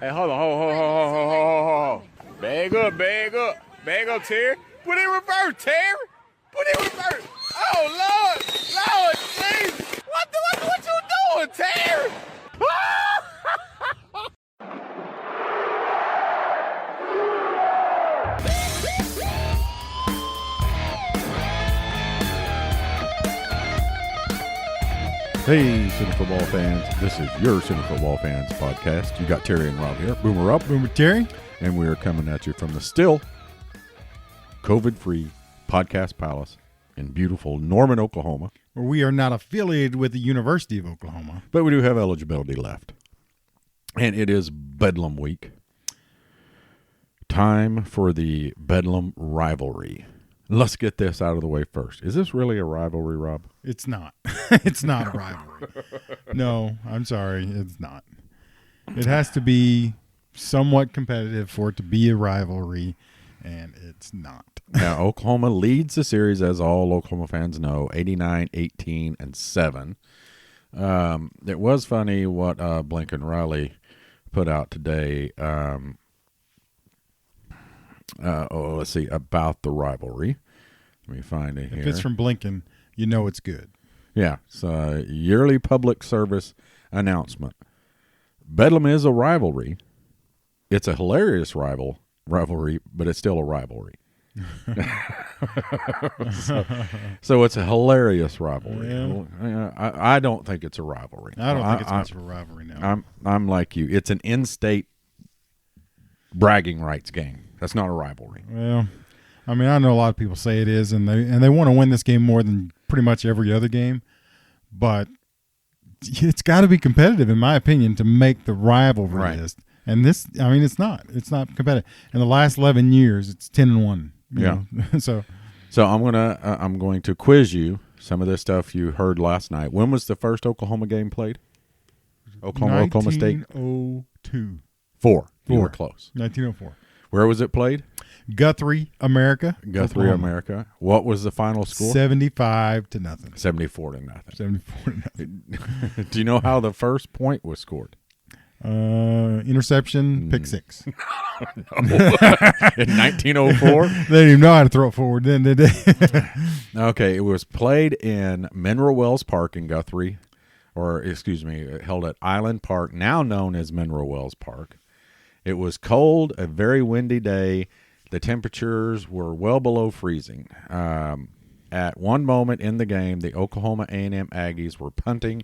Hey, hold on. Hold. Bag up, Terry. Put in reverse, Terry. Put in reverse. Oh, Lord, jeez. What you doing, Terry? Hey, Sooner football fans. This is your Sooner football fans podcast. You got Terry and Rob here. Boomer up. Boomer Terry. And we are coming at you from the still COVID-free Podcast Palace in beautiful Norman, Oklahoma. Where we are not affiliated with the University of Oklahoma. But we do have eligibility left. And it is Bedlam week. Time for the Bedlam rivalry. Let's get this out of the way first. Is this really a rivalry, Rob? It's not. It's not a rivalry. No, I'm sorry. It's not. It has to be somewhat competitive for it to be a rivalry, and it's not. Now, Oklahoma leads the series, as all Oklahoma fans know, 89, 18, and 7. It was funny what Blink and Riley put out today. Let's see, about the rivalry. Let me find it here. If it's from Blinken, you know it's good. Yeah, it's a yearly public service announcement. Bedlam is a rivalry. It's a hilarious rivalry, but it's still a rivalry. so it's a hilarious rivalry. Yeah. I don't think it's a rivalry. I don't think it's much of a rivalry now. I'm like you. It's an in-state bragging rights game. That's not a rivalry. Well, I mean, I know a lot of people say it is, and they want to win this game more than pretty much every other game, but it's got to be competitive, in my opinion, to make the rivalry right. list. And this, I mean, it's not competitive. In the last 11 years, it's 10-1. Yeah. So I'm going to quiz you some of the stuff you heard last night. When was the first Oklahoma game played? Oklahoma State. 1902. 4. You were close. 1904. Where was it played? Guthrie, America. Guthrie, Oklahoma. America. What was the final score? 75-0. 74-0. 74-0. Do you know how the first point was scored? Interception, pick six. In 1904? They didn't even know how to throw it forward then, did they? Okay, it was played in Mineral Wells Park in Guthrie, held at Island Park, now known as Mineral Wells Park. It was cold, a very windy day. The temperatures were well below freezing. At one moment in the game, the Oklahoma A&M Aggies were punting.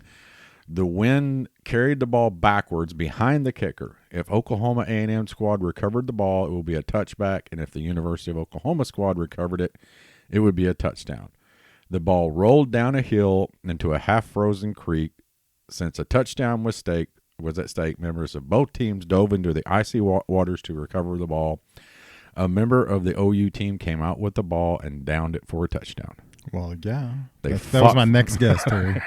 The wind carried the ball backwards behind the kicker. If Oklahoma A&M squad recovered the ball, it would be a touchback, and if the University of Oklahoma squad recovered it, it would be a touchdown. The ball rolled down a hill into a half-frozen creek. Since a touchdown was at stake, members of both teams dove into the icy waters to recover the ball. A member of the OU team came out with the ball and downed it for a touchdown. Well, yeah. That That was my next guess, Terry.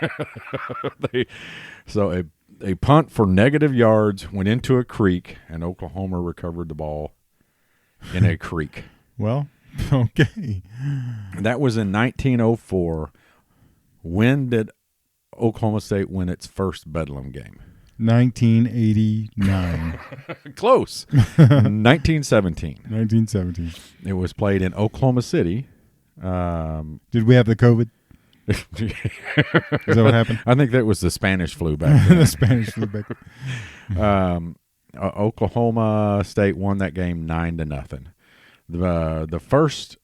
So a punt for negative yards went into a creek, and Oklahoma recovered the ball in a creek. Well, okay. That was in 1904. When did Oklahoma State win its first Bedlam game? 1989. Close. 1917. 1917. It was played in Oklahoma City. Did we have the COVID? Is that what happened? I think that was the Spanish flu back then. The Spanish flu back then. Oklahoma State won that game 9-0. The first,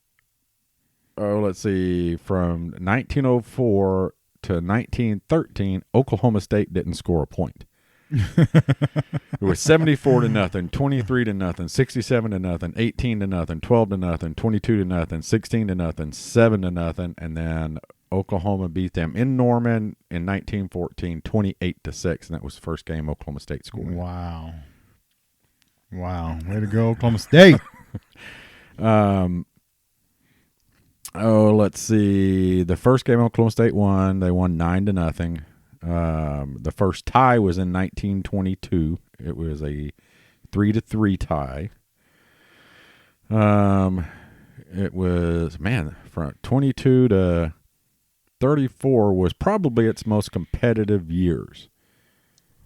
let's see, from 1904 to 1913, Oklahoma State didn't score a point. It was 74-0, 23-0, 67-0, 18-0, 12-0, 22-0, 16-0, 7-0, and then Oklahoma beat them in Norman in 1914, 28-6, and that was the first game Oklahoma State scored. Wow. Way to go, Oklahoma State. Let's see. The first game Oklahoma State won. They won 9-0. The first tie was in 1922. It was a 3-3 tie. It was, from 22 to 34 was probably its most competitive years.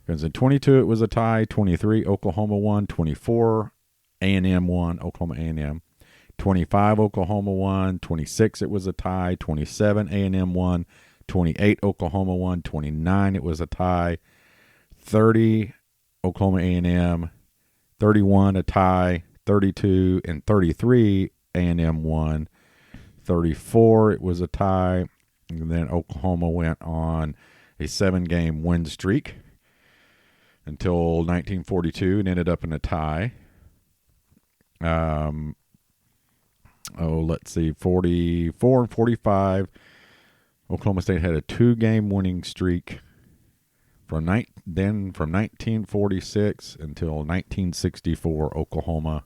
Because in 22 it was a tie. 23 Oklahoma won. 24 A&M won. Oklahoma A&M. 25 Oklahoma won. 26 it was a tie. 27 A&M won. 28 Oklahoma won. 29 it was a tie. 30 Oklahoma A&M. 31 a tie. 32 and 33 A&M won. 34 it was a tie. And then Oklahoma went on a 7-game win streak until 1942 and ended up in a tie. Let's see, 44 and 45. Oklahoma State had a 2-game winning streak from 1946 until 1964. Oklahoma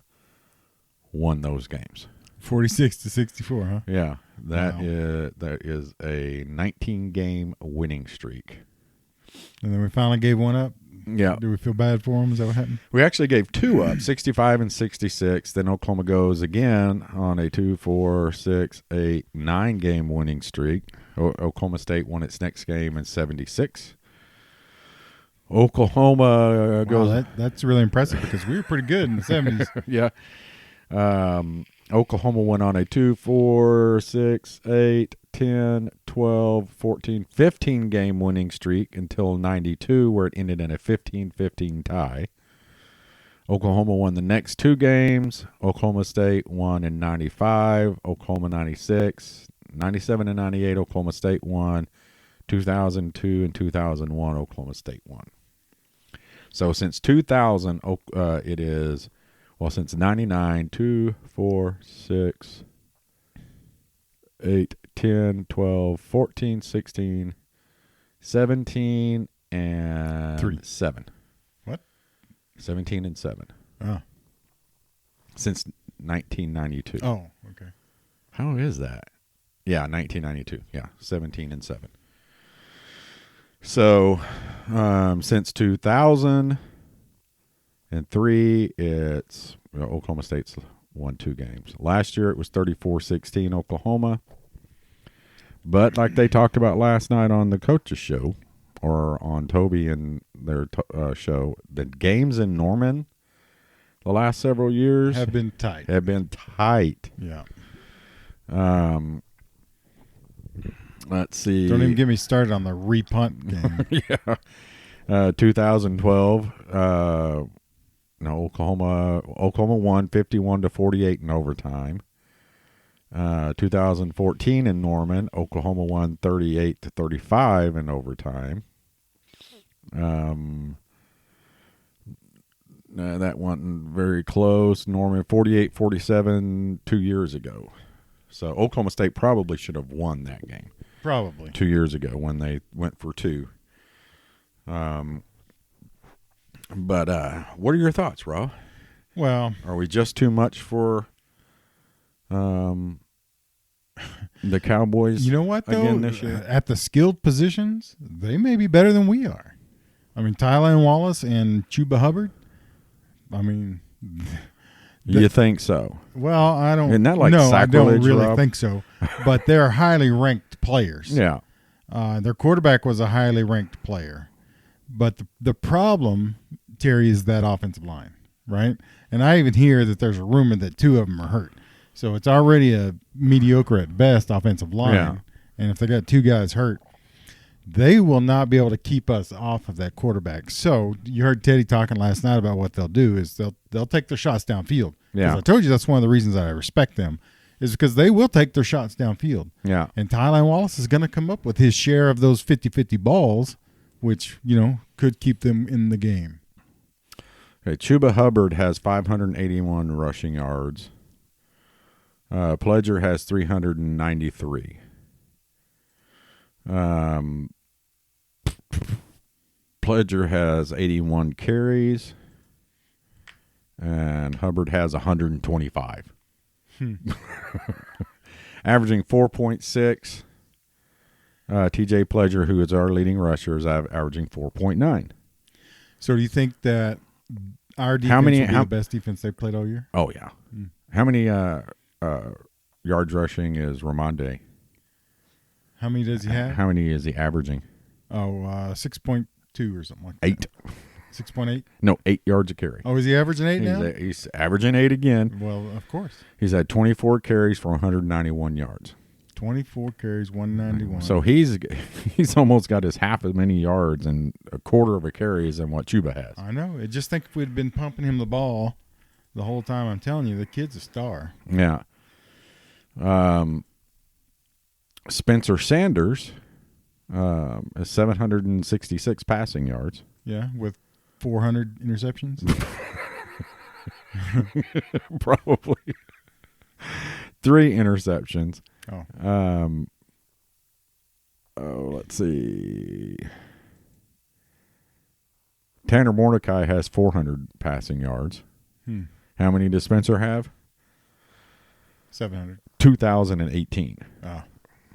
won those games. 46 to 64, huh? Yeah, that Wow. is a 19-game winning streak. And then we finally gave one up. Yeah. Do we feel bad for them? Is that what happened? We actually gave 2 up, 65 and 66. Then Oklahoma goes again on a 2, 4, 6, 8, 9-game winning streak. Oklahoma State won its next game in 76. Oklahoma goes. Wow, that's really impressive because we were pretty good in the 70s. Yeah. Oklahoma went on a 2, 4, 6, 8, 10, 12, 14, 15-game winning streak until 92, where it ended in a 15-15 tie. Oklahoma won the next 2 games. Oklahoma State won in 95, Oklahoma 96, 97 and 98, Oklahoma State won. 2002 and 2001, Oklahoma State won. So since 2000, it is... Well, since 99, 2, 4, 6, 8, 10, 12, 14, 16, 17, and 3. 7. What? 17 and 7. Oh. Since 1992. Oh, okay. How is that? Yeah, 1992. Yeah, 17 and 7. So, since 2003, it's Oklahoma State's won 2 games. Last year, it was 34-16 Oklahoma. But like they talked about last night on the coaches show, or on Toby and their show, the games in Norman the last several years Have been tight. Yeah. Let's see. Don't even get me started on the repunt game. Yeah. 2012, Oklahoma won 51-48 in overtime. 2014 in Norman, Oklahoma won 38-35 in overtime. That wasn't very close. Norman 48-47 2 years ago. So Oklahoma State probably should have won that game. Probably. 2 years ago when they went for 2. But what are your thoughts, Rob? Well, Are we just too much for the Cowboys? you know what, though? Again this year? At the skilled positions, they may be better than we are. I mean, Tylan Wallace and Chuba Hubbard. I mean, You think so? well, I don't. Isn't that like no, I don't sacrilege, really Rob? think so. But they're highly ranked players. Yeah. Their quarterback was a highly ranked player. But the problem, Terry, is that offensive line, right? And I even hear that there's a rumor that 2 of them are hurt. So it's already a mediocre at best offensive line. Yeah. And if they got 2 guys hurt, they will not be able to keep us off of that quarterback. So you heard Teddy talking last night about what they'll do is they'll take their shots downfield. Yeah. 'Cause I told you that's one of the reasons that I respect them is because they will take their shots downfield. Yeah. And Tylan Wallace is going to come up with his share of those 50-50 balls, which, could keep them in the game. Okay, Chuba Hubbard has 581 rushing yards. Pledger has 393. Pledger has 81 carries, and Hubbard has 125. Averaging 4.6. TJ Pledger, who is our leading rusher, is averaging 4.9. So do you think that our defense will be the best defense they played all year? Oh, yeah. How many yards rushing is Ramonde? How many does he have? How many is he averaging? 6.2 6.2 or something like that. 8. 6.8? No, 8 yards a carry. Oh, is he averaging 8 now? He's averaging 8 again. Well, of course. He's had 24 carries for 191 yards. 24 carries, 191. So he's almost got his half as many yards and a quarter of a carry than what Chuba has. I know. I just think if we'd been pumping him the ball the whole time, I'm telling you, the kid's a star. Yeah. Spencer Sanders is 766 passing yards. Yeah, with 400 interceptions. Probably. 3 interceptions. Oh. Let's see. Tanner Mordecai has 400 passing yards. How many does Spencer have? 700. 2018. Oh.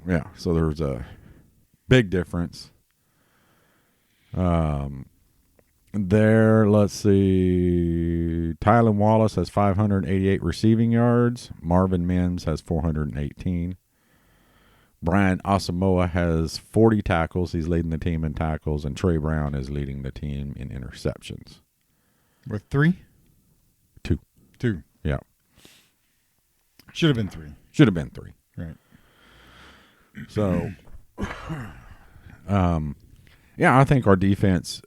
Yeah, so there's a big difference. There, let's see. Tylan Wallace has 588 receiving yards. Marvin Mims has 418. Brian Asamoah has 40 tackles. He's leading the team in tackles, and Trey Brown is leading the team in interceptions. With 3? 2. 2. Yeah. Should have been 3. Should have been 3. Right. So, yeah, I think our defense,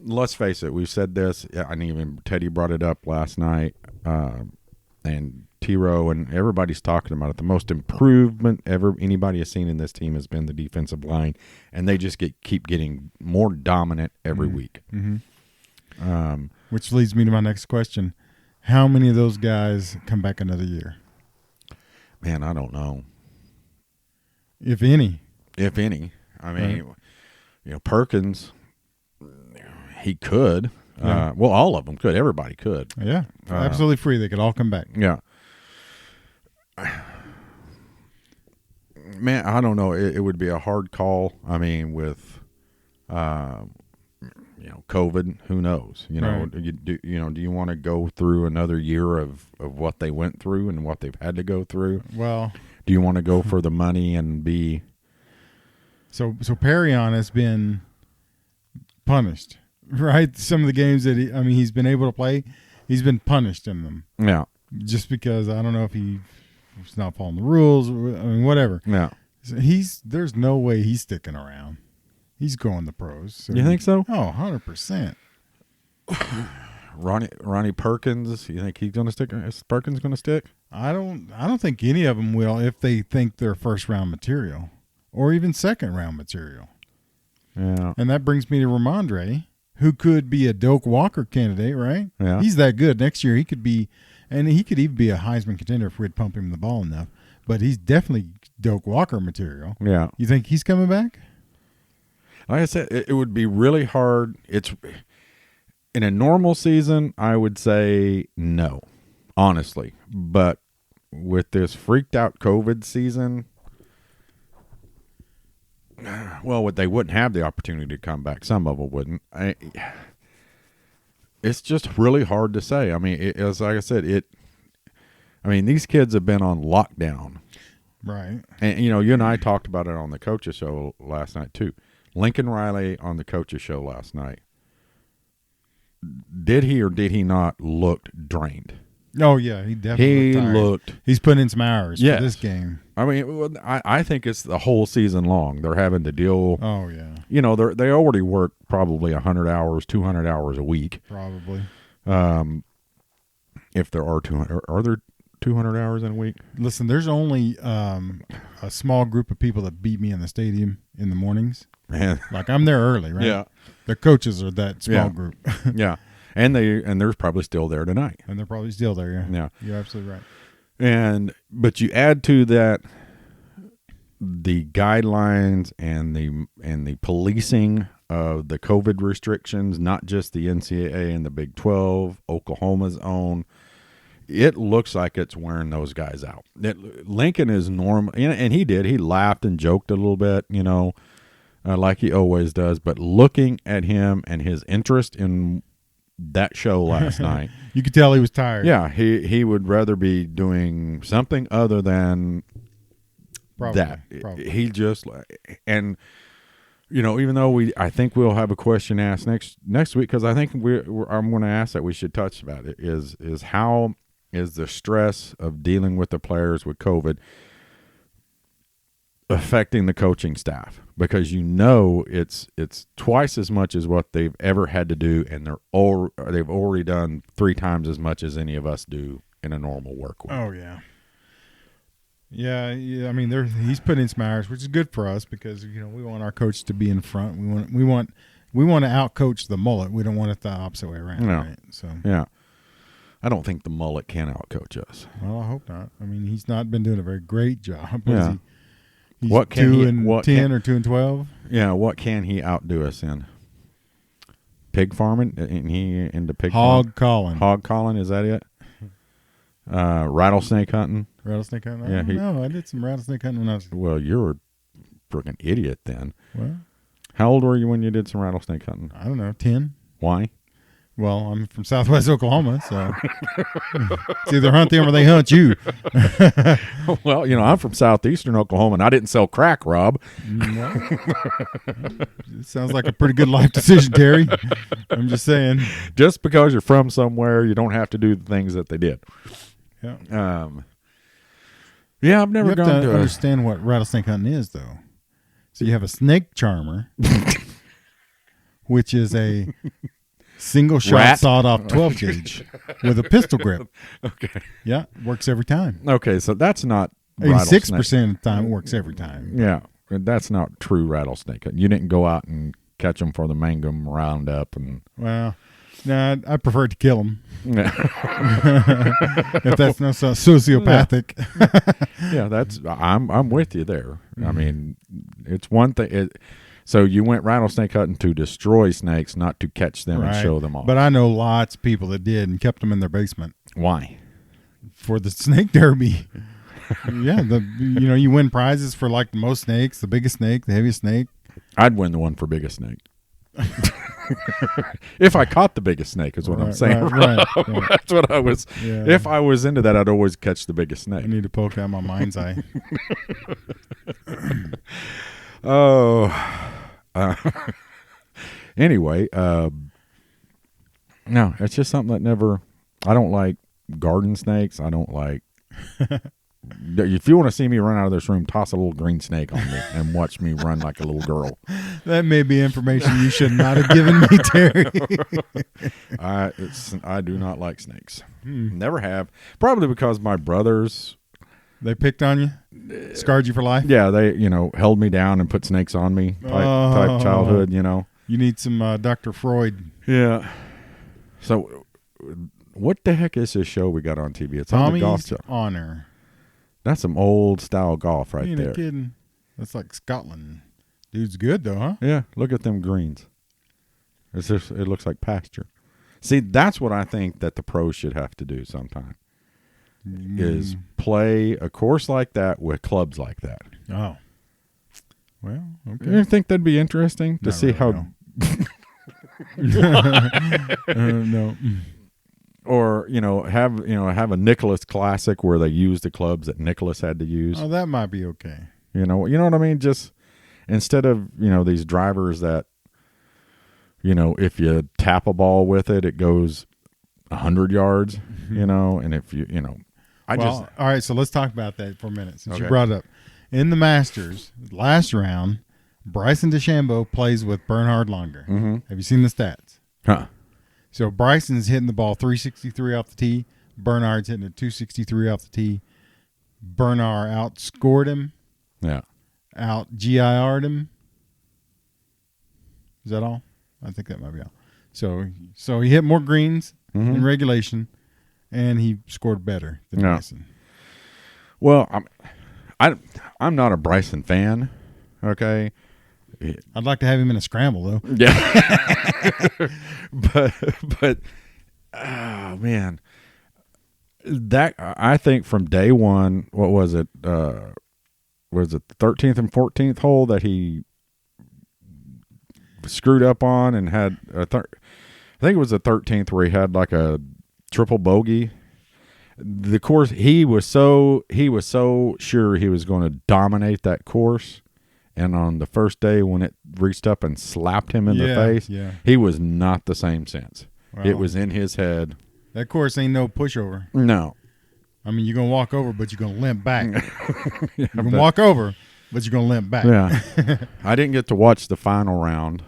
let's face it, we've said this, and even Teddy brought it up last night, and T-Row and everybody's talking about it. The most improvement ever anybody has seen in this team has been the defensive line, and they just keep getting more dominant every week. Mm-hmm. Which leads me to my next question. How many of those guys come back another year? Man, I don't know. If any. If any. I mean, Perkins, he could. Yeah. Well, all of them could. Everybody could. Yeah, absolutely free. They could all come back. Yeah. Man, I don't know. It would be a hard call. I mean, with, COVID, who knows? Right. Do you want to go through another year of what they went through and what they've had to go through? Well, do you want to go for the money and be? So Perrion has been punished, right? Some of the games that he's been able to play, he's been punished in them. Yeah. Just because I don't know if he's not following the rules, whatever. Yeah. So there's no way he's sticking around. He's going the pros. So You think so? Oh, 100%. Ronnie Perkins, you think he's going to stick? Is Perkins going to stick? I don't think any of them will if they think they're first round material or even second round material. Yeah. And that brings me to Ramondre, who could be a Doak Walker candidate, right? Yeah. He's that good. Next year he could be, and he could even be a Heisman contender if we'd pump him the ball enough. But he's definitely Doak Walker material. Yeah. You think he's coming back? Like I said, it would be really hard. It's in a normal season, I would say no, honestly. But with this freaked out COVID season, well, they wouldn't have the opportunity to come back. Some of them wouldn't. It's just really hard to say. I mean, it's like I said, these kids have been on lockdown. Right. And, you and I talked about it on the coaches show last night, too. Lincoln Riley on the coaches show last night. Did he or did he not look drained? Oh, yeah. He definitely looked. He's putting in some hours for this game. I mean, I think it's the whole season long. They're having to deal. Oh, yeah. They already work probably 100 hours, 200 hours a week. Probably. If there are 200. Are there 200 hours in a week? Listen, there's only a small group of people that beat me in the stadium in the mornings. Man. Like I'm there early, right? Yeah. The coaches are that small group. Yeah. And they're probably still there tonight. And they're probably still there, yeah. Yeah. You're absolutely right. But you add to that the guidelines and the policing of the COVID restrictions, not just the NCAA and the Big 12, Oklahoma's own. It looks like it's wearing those guys out. Lincoln is normal, and he did. He laughed and joked a little bit, like he always does. But looking at him and his interest in that show last night, you could tell he was tired. Yeah, he would rather be doing something other than Probably. that. He just and even though I think we'll have a question asked next week, because I think I'm going to ask that we should touch about it, is how is the stress of dealing with the players with COVID affecting the coaching staff? Because it's twice as much as what they've ever had to do, and they've already done 3 times as much as any of us do in a normal work week. Oh yeah. Yeah. I mean, he's putting in some hours, which is good for us because we want our coach to be in front. We want to outcoach the mullet. We don't want it the opposite way around. No. Right? So yeah, I don't think the mullet can outcoach us. Well, I hope not. I mean, he's not been doing a very great job. Yeah. He's What can 2-10 or 2-12. Yeah, what can he outdo us in? Pig farming? Ain't he into pig Hog calling. Hog calling, is that it? Rattlesnake hunting? Rattlesnake hunting? Yeah, No, I did some rattlesnake hunting when I was. Well, you're a freaking idiot then. Well, How old were you when you did some rattlesnake hunting? I don't know, 10. Why? Well, I'm from Southwest Oklahoma, so it's either hunt them or they hunt you. Well, I'm from southeastern Oklahoma, and I didn't sell crack, Rob. No. It sounds like a pretty good life decision, Terry. I'm just saying. Just because you're from somewhere, you don't have to do the things that they did. Yeah. Yeah, I've never You have gone to to understand what rattlesnake hunting is, though. So you have a snake charmer, which is a single shot Rat? sawed-off 12 gauge with a pistol grip. Okay. Yeah, works every time. Okay, so that's not 86% of the time it works every time. Yeah, that's not true rattlesnake. You didn't go out and catch them for the mangum roundup and. Well, no, I prefer to kill them. Yeah. If that's not so sociopathic. Yeah, I'm with you there. I mean, it's one thing. So you went rattlesnake hunting to destroy snakes, not to catch them and show them off. But I know lots of people that did and kept them in their basement. Why? For the snake derby. Yeah, you win prizes for like the most snakes, the biggest snake, the heaviest snake. I'd win the one for biggest snake. If I caught the biggest snake is what I'm saying. Right. That's what I was. Yeah. If I was into that, I'd always catch the biggest snake. I need to poke out my mind's eye. Oh. Anyway, no, it's just something that never. I don't like garden snakes. I don't like. If you want to see me run out of this room, toss a little green snake on me and watch me run like a little girl. That may be information you should not have given me, Terry. I do not like snakes. Never have. Probably because my brothers. They picked on you? Scarred you for life? Yeah, they held me down and put snakes on me type childhood, You need some Dr. Freud. Yeah. So what the heck is this show we got on TV? It's on the golf show. Honor. That's some old style golf right there. You ain't kidding. That's like Scotland. Dude's good though, huh? Yeah, look at them greens. It looks like pasture. See, that's what I think that the pros should have to do sometime. Is play a course like that with clubs like that. Oh. Well, okay. You think that'd be interesting to see how no. Or have a Nicholas Classic where they use the clubs that Nicholas had to use. Oh, that might be okay. You know what I mean? Just instead of these drivers that if you tap a ball with it, it goes 100 yards. And if all right. So let's talk about that for a minute since Okay. you brought it up. In the Masters last round, Bryson DeChambeau plays with Bernhard Langer. Mm-hmm. Have you seen the stats? Huh. So Bryson's hitting the ball 363 off the tee. Bernhard's hitting it 263 off the tee. Bernhard outscored him. Yeah. Out GIR'd him. Is that all? I think that might be all. So he hit more greens in regulation, and he scored better than Bryson. Well, I'm not a Bryson fan. Okay. I'd like to have him in a scramble though. Yeah. but oh man, that I think from day one, what was it? Was it the 13th and 14th hole that he screwed up on and had I think it was the 13th where he had like a triple bogey. The course he was so sure he was going to dominate that course, and on the first day when it reached up and slapped him in the face, he was not the same since. Well, it was in his head. That course ain't no pushover. No. I mean, you're going to walk over, but you're going to limp back. You're going to walk over, but you're going to limp back. Yeah. I didn't get to watch the final round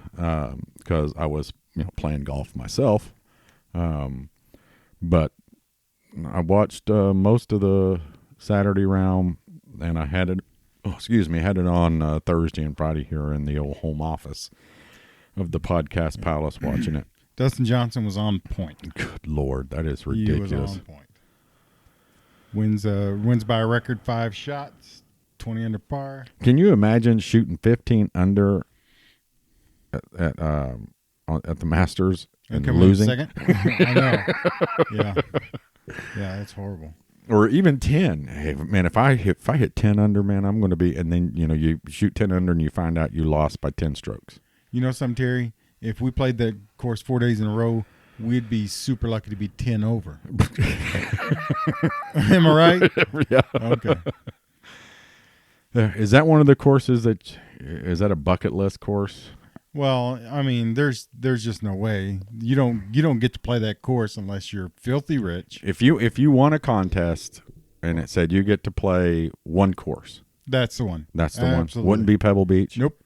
because I was playing golf myself. But I watched most of the Saturday round, and I had it on Thursday and Friday here in the old home office of the Podcast Palace watching it. Dustin Johnson was on point. Good Lord, that is ridiculous. He was on point. Wins by a record 5 shots, 20 under par. Can you imagine shooting 15 under at the Masters and losing? Second? I know. Yeah, that's horrible. Or even 10. Hey, man, if I hit 10 under, man, I'm going to be. And then you shoot 10 under and you find out you lost by 10 strokes. You know something, Terry? If we played that course 4 days in a row, we'd be super lucky to be 10 over. Am I right? Yeah. Okay. Is that one of the courses is that a bucket list course? Well, I mean, there's just no way. You don't get to play that course unless you're filthy rich. If you won a contest and it said you get to play one course, that's the one. That's the Absolutely. one. Wouldn't be Pebble Beach. Nope.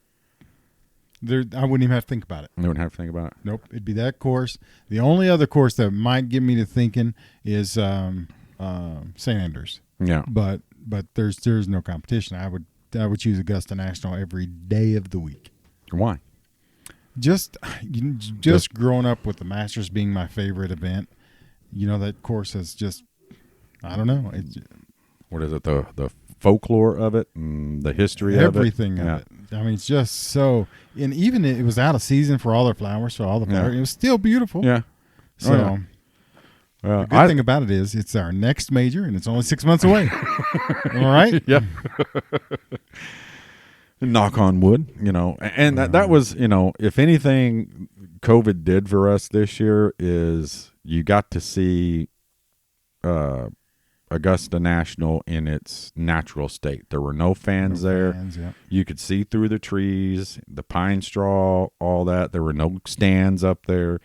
I wouldn't even have to think about it. You wouldn't have to think about it. Nope. It'd be that course. The only other course that might get me to thinking is St. Andrews. Yeah. But there's no competition. I would choose Augusta National every day of the week. Why? Just growing up with the Masters being my favorite event, that course is just, I don't know. What is it? The folklore of it and the history everything of it. of it. I mean, it's just so, and even it was out of season for all the flowers, it was still beautiful. Yeah. So the good thing about it is it's our next major and it's only 6 months away. All right. Yeah. Knock on wood, and that was, if anything COVID did for us this year is you got to see Augusta National in its natural state. There were no fans there. Yeah. You could see through the trees, the pine straw, all that. There were no stands up there.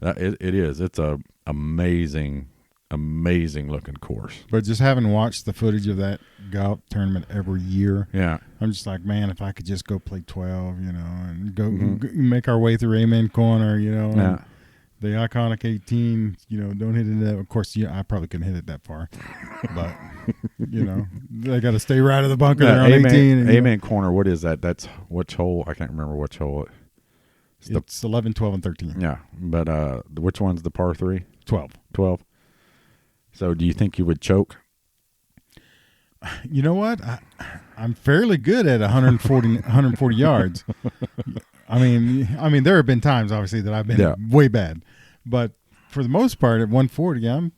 It's a amazing looking course. But just having watched the footage of that golf tournament every year, I'm just like, man, if I could just go play 12, and go make our way through Amen Corner, and the iconic 18, don't hit it that. Of course, I probably couldn't hit it that far, but they got to stay right of the bunker there on 18. Amen Corner. What is that? That's which hole? I can't remember which hole. It's 11, 12, and 13. Yeah, but which one's the par 3? 12. 12. So do you think you would choke? You know what? I'm fairly good at 140 yards. I mean, there have been times, obviously, that I've been way bad. But for the most part, at 140, I'm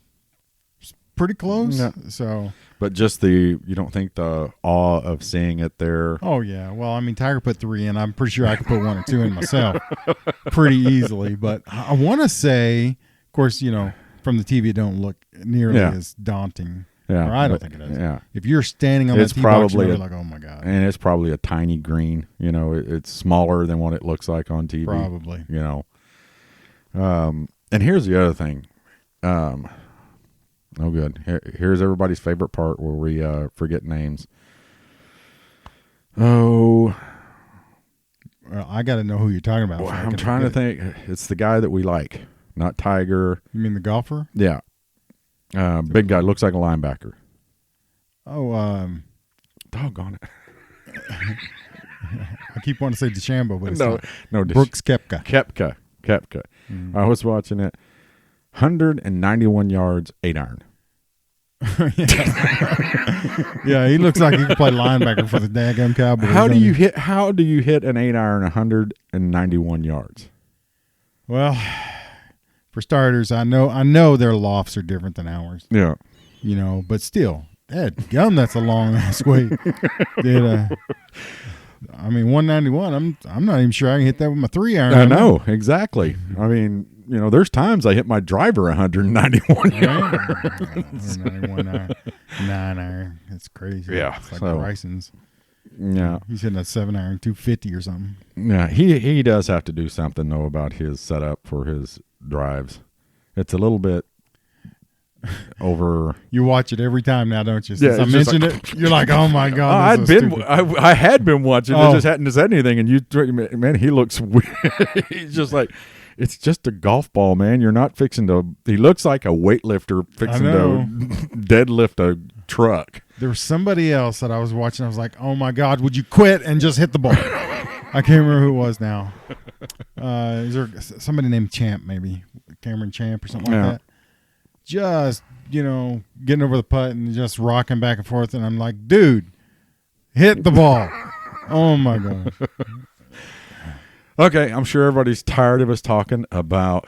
pretty close. Yeah. So, but just you don't think the awe of seeing it there? Oh, yeah. Well, I mean, Tiger put 3 in. I'm pretty sure I could put 1 or 2 in myself pretty easily. But I want to say, of course, from the TV, it don't look nearly as daunting. Yeah, or I don't think it is. Yeah. If you're standing on that tee box, you're like, oh, my God. And it's probably a tiny green. It's smaller than what it looks like on TV. Probably. And here's the other thing. No good. Here's everybody's favorite part where we forget names. Oh. Well, I got to know who you're talking about. Well, I'm trying to think. It's the guy that we like, not Tiger. You mean the golfer? Yeah. Big guy, looks like a linebacker. Oh, doggone it. I keep wanting to say DeChambeau, but it's no, Brooks Koepka. Koepka. Mm-hmm. I was watching it. 191 yards, 8 iron. Yeah, he looks like he could play linebacker for the daggum Cowboys. How do you hit an 8 iron 191 yards? Well, for starters, I know their lofts are different than ours. Yeah. But still, that's a long ass way. 191, I'm not even sure I can hit that with my 3 iron. I know, exactly. I mean, there's times I hit my driver 191 yards. 191 iron, 9 iron. It's crazy. Yeah. It's like Bryson's. Yeah. He's hitting a 7-iron, 250 or something. Yeah, he does have to do something though about his setup for his drives. It's a little bit over. You watch it every time now, don't you? Since Yeah, I it's just mentioned it, you're like, oh my god. I this is stupid. had been watching. Oh. It just hadn't said anything, and man, he looks weird. He's just like, it's just a golf ball, man. You're not fixing to. He looks like a weightlifter fixing to deadlift a truck. There was somebody else that I was watching. I was like, oh my god, would you quit and just hit the ball? I can't remember who it was now. Is there somebody named Champ, maybe Cameron Champ or something like that? Just, getting over the putt and just rocking back and forth. And I'm like, dude, hit the ball. Oh, my gosh. Okay, I'm sure everybody's tired of us talking about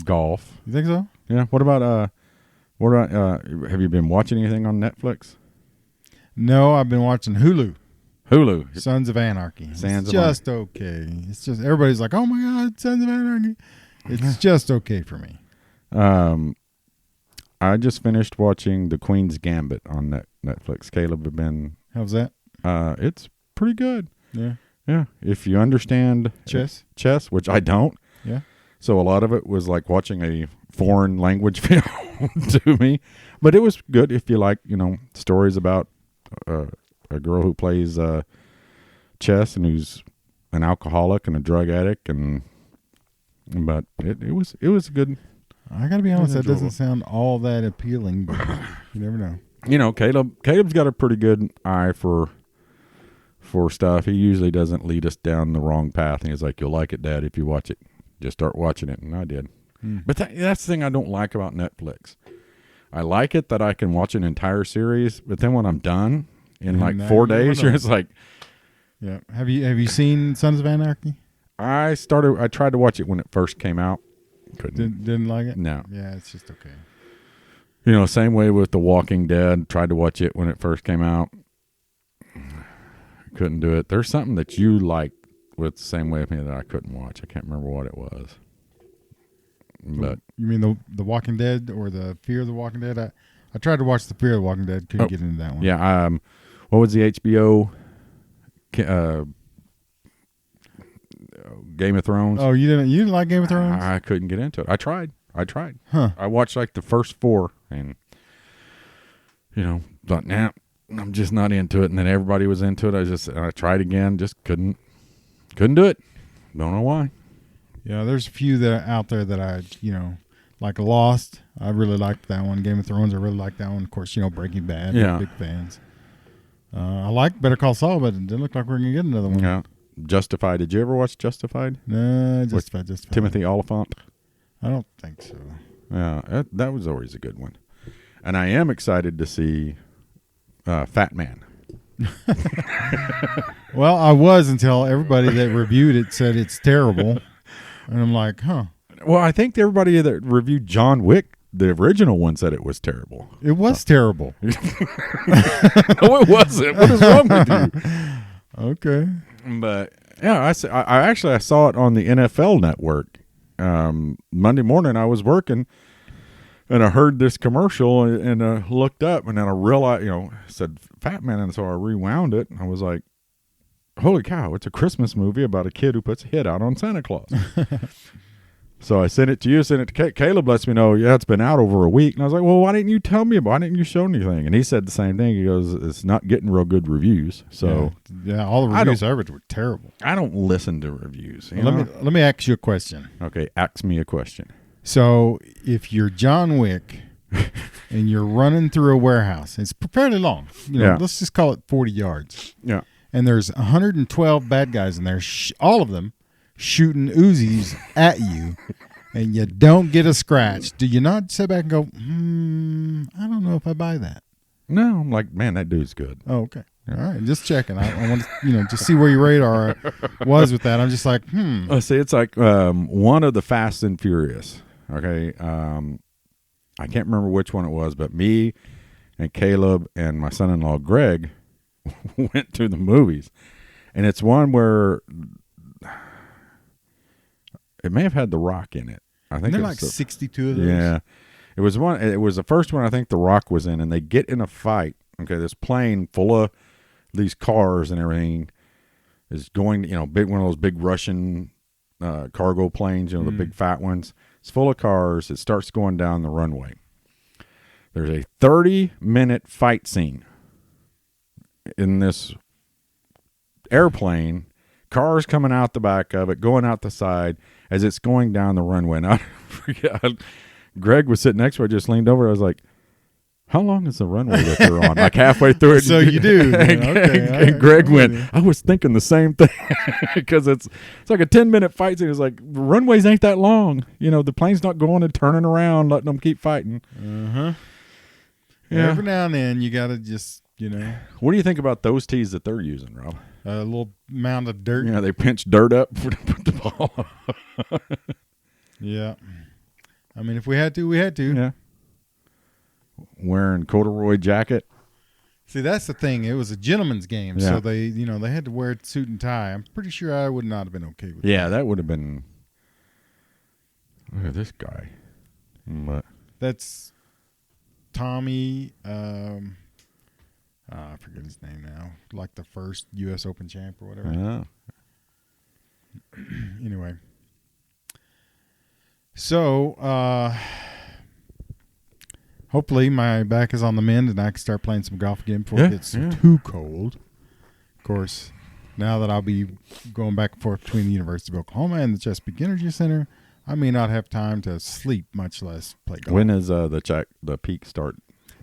golf. You think so? Yeah. What about have you been watching anything on Netflix? No, I've been watching Hulu. Sons of Anarchy. It's just okay. It's just, everybody's like, oh, my God, Sons of Anarchy. It's just okay for me. I just finished watching The Queen's Gambit on Netflix. Caleb have been. How's that? It's pretty good. Yeah. Yeah. If you understand chess, which I don't. Yeah. So a lot of it was like watching a foreign language film to me, but it was good if you like, stories about a girl who plays chess and who's an alcoholic and a drug addict, but it was good. I gotta be honest, that doesn't sound all that appealing, but you never know. Caleb's got a pretty good eye for stuff. He usually doesn't lead us down the wrong path, and he's like, "You'll like it, Dad, if you watch it. Just start watching it," and I did. But that's the thing I don't like about Netflix. I like it that I can watch an entire series, but then when I'm done in like 4 days, you're just like, yeah. Have you seen Sons of Anarchy? I tried to watch it when it first came out. Didn't like it? No. Yeah, it's just okay. Same way with The Walking Dead. Tried to watch it when it first came out. Couldn't do it. There's something that you like with the same way with me that I couldn't watch. I can't remember what it was. But you mean the Walking Dead or the Fear of the Walking Dead? I tried to watch the Fear of the Walking Dead. Couldn't get into that one. Yeah. What was the HBO? Game of Thrones. Oh, you didn't like Game of Thrones? I couldn't get into it. I tried. Huh. I watched like the first 4 and thought, nah, I'm just not into it. And then everybody was into it. I tried again, just couldn't do it. Don't know why. Yeah, there's a few that are out there that I, like Lost. I really liked that one. Game of Thrones, I really liked that one. Of course, Breaking Bad. Yeah. Big fans. I like Better Call Saul, but it didn't look like we're going to get another one. Yeah. Justified. Did you ever watch Justified? No, Justified. Timothy Oliphant? I don't think so. Yeah, that was always a good one. And I am excited to see Fat Man. Well, I was until everybody that reviewed it said it's terrible. And I'm like, huh. Well, I think everybody that reviewed John Wick, the original one, said it was terrible. It was terrible. No, it wasn't. What is wrong with you? Okay. But yeah, I saw it on the NFL Network. Monday morning I was working, and I heard this commercial and looked up, and then I realized, it said Fat Man, and so I rewound it. And I was like, "Holy cow! It's a Christmas movie about a kid who puts a hit out on Santa Claus." So I sent it to you, sent it to Caleb. Lets me know, yeah, it's been out over a week. And I was like, well, why didn't you tell me about it? Why didn't you show anything? And he said the same thing. He goes, it's not getting real good reviews. So yeah, all the reviews I read were terrible. I don't listen to reviews. Let me ask you a question. Okay, ask me a question. So if you're John Wick and you're running through a warehouse, it's fairly long. Let's just call it 40 yards. Yeah. And there's 112 bad guys in there, all of them shooting Uzis at you, and you don't get a scratch. Do you not sit back and go, I don't know if I buy that? No, I'm like, man, that dude's good. Oh, okay. All right, just checking. I want to, just see where your radar was with that. I'm just like, See, it's like one of the Fast and Furious. Okay, I can't remember which one it was, but me and Caleb and my son-in-law Greg went to the movies, and it's one where it may have had The Rock in it. I think they're like 62 of those. Yeah, it was one. It was the first one I think The Rock was in, and they get in a fight Okay, this plane full of these cars and everything is going, big one of those big Russian cargo planes, the big fat ones. It's full of cars. It starts going down the runway. There's a 30-minute fight scene in this airplane. Cars coming out the back of it, going out the side as it's going down the runway. Now, I forget, Greg was sitting next to me. I just leaned over. I was like, how long is the runway that they're on? Like halfway through it. So you do. And Greg went, I was thinking the same thing because it's like a 10-minute fight scene. It's like, runways ain't that long. The plane's not going and turning around, letting them keep fighting. Uh-huh. Yeah. Every now and then you got to just, What do you think about those tees that they're using, Rob? a little mound of dirt. They pinch dirt up to put the ball on. Yeah. I mean, if we had to, we had to. Yeah. Wearing corduroy jacket. See, that's the thing. It was a gentleman's game, Yeah. so they had to wear a suit and tie. I'm pretty sure I would not have been okay with Yeah, that would have been. Look at this guy. But That's Tommy. I forget his name now. Like the first U.S. Open champ or whatever. Anyway. So, hopefully my back is on the mend and I can start playing some golf again before it gets too cold. Of course, now that I'll be going back and forth between the University of Oklahoma and the Chesapeake Energy Center, I may not have time to sleep, much less play golf. when is the peak start?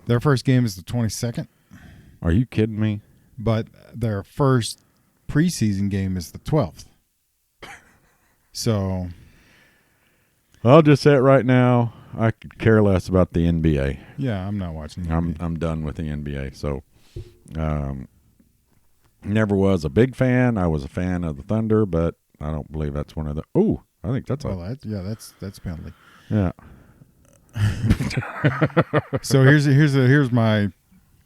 Their first game is the 22nd, Are you kidding me? but their first preseason game is the 12th. So, I'll just say it right now. I could care less about the NBA. yeah, I'm not watching. I'm done with the NBA. So, never was a big fan. I was a fan of the Thunder, but I don't believe that's one of the. Oh, I think that's that's penalty. yeah. So here's my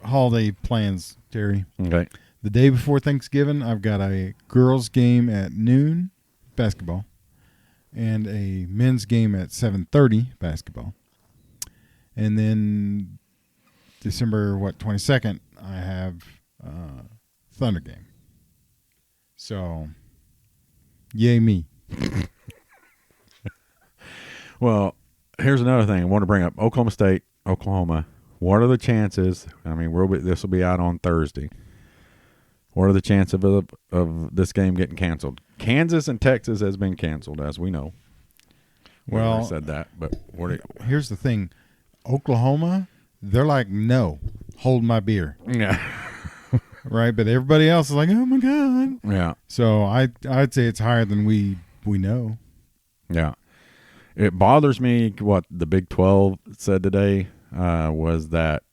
holiday plans, Terry. Okay. The day before Thanksgiving, I've got a girls' game at noon, basketball, and a men's game at 7:30, basketball. And then December 22nd, I have Thunder game. So, yay me. Well, here's another thing I want to bring up: Oklahoma State, Oklahoma. What are the chances? I mean, this will be out on Thursday. What are the chances of this game getting canceled? Kansas and Texas has been canceled, as we know. We already said that, but Here's the thing: Oklahoma, they're like, no, hold my beer, yeah, right? But everybody else is like, oh my god. yeah, So I'd say it's higher than we know. yeah. It bothers me what the Big 12 said today was that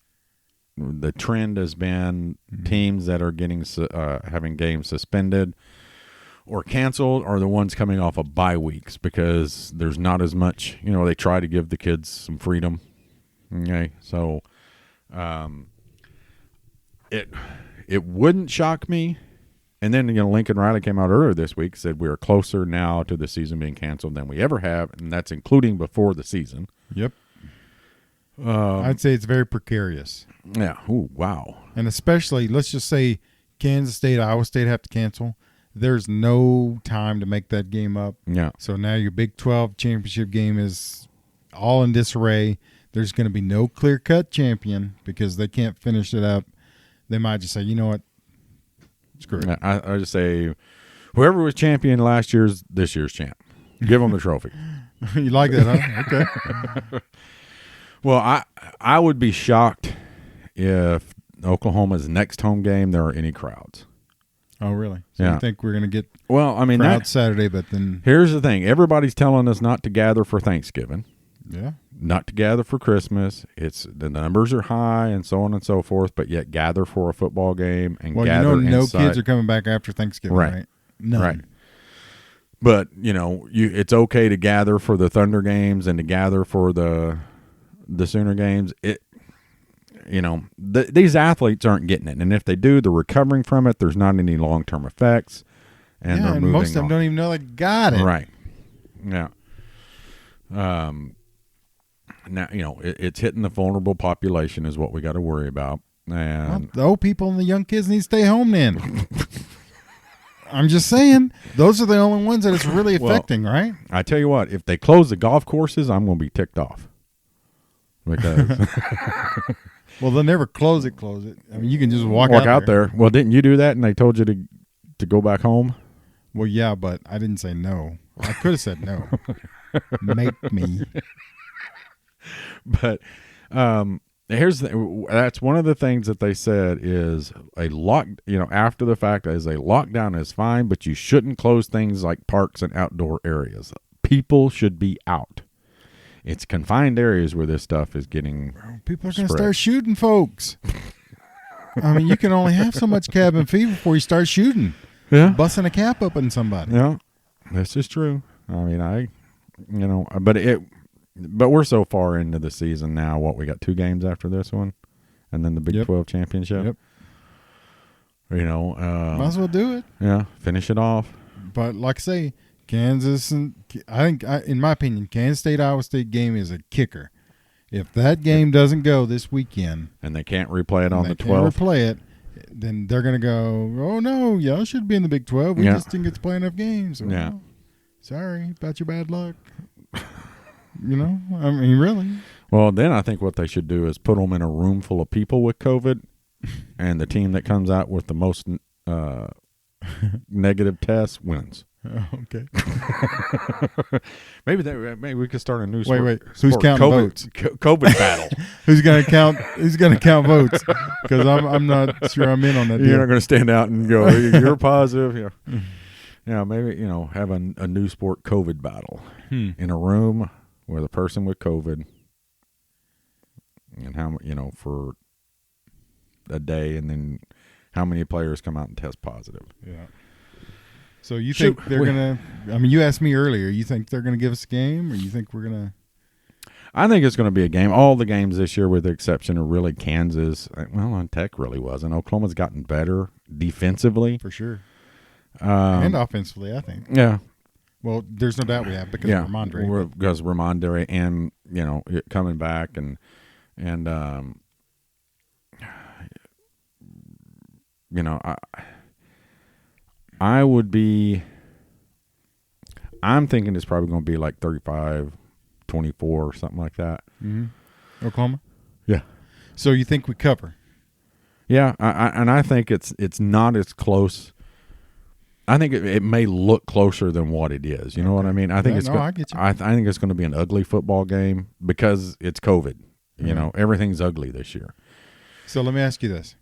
the trend has been teams that are getting having games suspended or canceled are the ones coming off of bye weeks because there's not as much, they try to give the kids some freedom. Okay. So it wouldn't shock me. And then, Lincoln Riley came out earlier this week, said we are closer now to the season being canceled than we ever have, and that's including before the season. Yep. I'd say it's very precarious. Yeah. Ooh, wow. And especially, let's just say Kansas State, Iowa State have to cancel. There's no time to make that game up. Yeah. So now your Big 12 championship game is all in disarray. There's going to be no clear-cut champion because they can't finish it up. They might just say, you know what? Screw it. I just say whoever was champion last year's this year's champ. Give them the trophy. You like that, huh? Okay. Well, I would be shocked if Oklahoma's next home game there are any crowds. Oh, really? So Yeah. you think we're going to get crowds Saturday, but then... Here's the thing. Everybody's telling us not to gather for Thanksgiving. Yeah. Not to gather for Christmas. The numbers are high and so on and so forth, but yet gather for a football game and gather no inside. kids are coming back after Thanksgiving, right? None. Right. But, it's okay to gather for the Thunder games and to gather for the Sooner games. These athletes aren't getting it. And if they do, they're recovering from it. There's not any long-term effects. And they're moving most of them on. don't even know they got it. Right. Yeah. Now, it's hitting the vulnerable population is what we got to worry about. And the old people and the young kids need to stay home then. I'm just saying, those are the only ones that it's really affecting, right? I tell you what, if they close the golf courses, I'm going to be ticked off. Because well, they'll never close it. I mean, you can just walk out there. Well, didn't you do that and they told you to go back home? Well, yeah, but I didn't say no. I could have said no. Make me. But that's one of the things that they said is after the fact is a lockdown is fine, but you shouldn't close things like parks and outdoor areas. People should be out. It's confined areas where this stuff is getting people are going to start shooting folks. I mean, you can only have so much cabin fever before you start shooting. Yeah. Busting a cap up on somebody. Yeah. This is true. I mean, but we're so far into the season now. We got 2 games after this one and then the Big 12 championship. Yep. Might as well do it. Yeah. Finish it off. But like I say, Kansas, and in my opinion, Kansas State Iowa State game is a kicker. If that game doesn't go this weekend, and they can't replay it on the 12th, then they're going to go, oh no, y'all should be in the Big 12. We just didn't get to play enough games. So, yeah. Well, sorry about your bad luck. I mean, really. Well, then I think what they should do is put them in a room full of people with COVID, and the team that comes out with the most negative tests wins. Oh, okay. maybe we could start a new Wait. Who's counting votes? COVID battle. Who's going to count votes? Because I'm not sure I'm in on that. You're not going to stand out and go, you're positive. Yeah, maybe have a new sport COVID battle in a room with a person with COVID, and how for a day, and then how many players come out and test positive. Yeah. So you think they're going to – I mean, you asked me earlier. You think they're going to give us a game, or you think we're going to – I think it's going to be a game. All the games this year, with the exception of really Kansas. Well, Tech really wasn't. Oklahoma's gotten better defensively. For sure. And offensively, I think. Yeah. Well, there's no doubt we have because of Ramondre. Because Ramondre and, coming back and I'm thinking it's probably going to be like 35-24 or something like that. Mm-hmm. Oklahoma? Yeah. So you think we cover? Yeah, I think it's not as close. I think it may look closer than what it is. You know what I mean? I think I get you. I think it's going to be an ugly football game because it's COVID. Everything's ugly this year. So let me ask you this.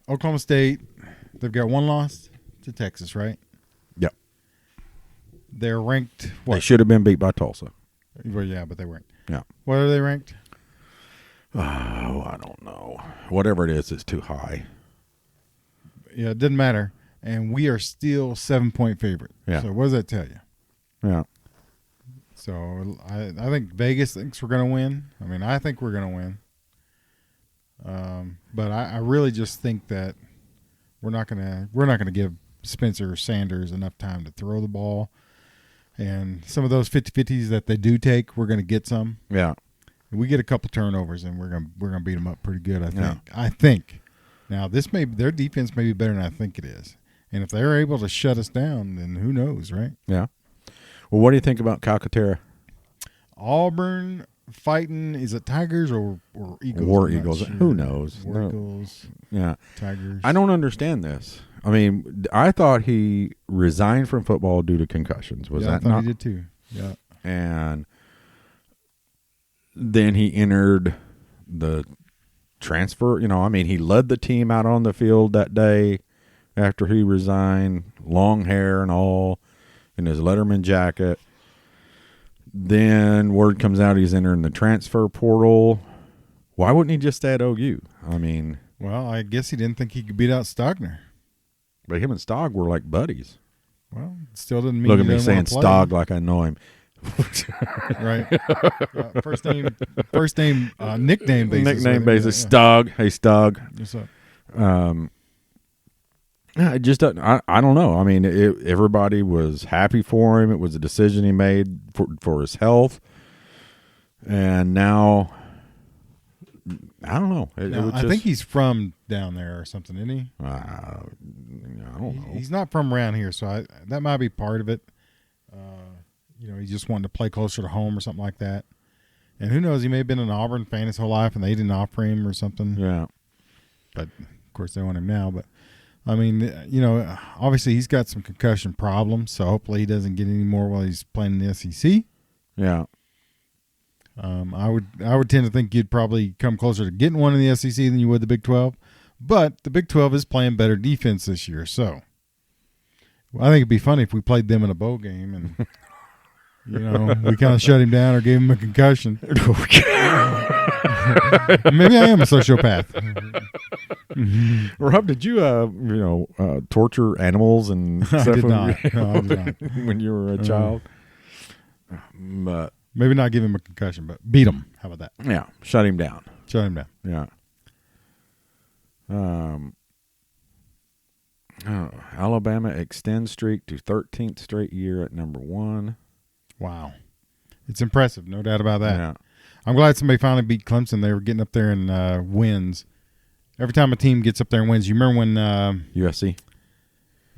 Oklahoma State, they've got 1 loss to Texas, right? Yep. They're ranked what? They should have been beat by Tulsa. Well, yeah, but they weren't. Yeah. What are they ranked? Oh, I don't know. Whatever it is, it's too high. Yeah, it didn't matter. And we are still 7-point favorite. Yeah. So what does that tell you? Yeah. So I think Vegas thinks we're going to win. I mean, I think we're going to win. But I really just think that we're not gonna give Spencer Sanders enough time to throw the ball, and some of those 50-50s that they do take, we're gonna get some. Yeah, we get a couple turnovers, and we're gonna beat them up pretty good. I think. Yeah. I think. Now their defense may be better than I think it is, and if they're able to shut us down, then who knows, right? Yeah. Well, what do you think about Calcaterra? Auburn. Fighting, is it Tigers or Eagles? War Eagles. Sure. Who knows? War Eagles. Yeah. Tigers. I don't understand this. I mean, I thought he resigned from football due to concussions. Was that not? He did too. Yeah. And then he entered the transfer. He led the team out on the field that day after he resigned, long hair and all, in his Letterman jacket. Then word comes out he's entering the transfer portal. Why wouldn't he just stay at OU? I mean, well, I guess he didn't think he could beat out Stogner. But him and Stog were like buddies. Well, it still doesn't mean. Look at me saying Stog like I know him. Right. First name, nickname basis. Nickname basis. Stog. Hey, Stog. What's up? It just doesn't. I don't know. I mean, everybody was happy for him. It was a decision he made for his health, and now I don't know. I think he's from down there or something, isn't he? I don't know. He's not from around here, so that might be part of it. He just wanted to play closer to home or something like that. And who knows? He may have been an Auburn fan his whole life, and they didn't offer him or something. Yeah. But of course, they want him now. But I mean, obviously he's got some concussion problems, so hopefully he doesn't get any more while he's playing in the SEC. Yeah. I would tend to think you'd probably come closer to getting one in the SEC than you would the Big 12. But the Big 12 is playing better defense this year, so I think it'd be funny if we played them in a bowl game and we kind of shut him down or gave him a concussion. Maybe I am a sociopath. Rob, did you torture animals and stuff? I did not. No, I did not. When you were a child? But maybe not give him a concussion, but beat him. How about that? Yeah, shut him down. Shut him down. Yeah. Alabama extends streak to 13th straight year at number 1. Wow. It's impressive, no doubt about that. Yeah. I'm glad somebody finally beat Clemson. They were getting up there and wins. Every time a team gets up there and wins, you remember when USC?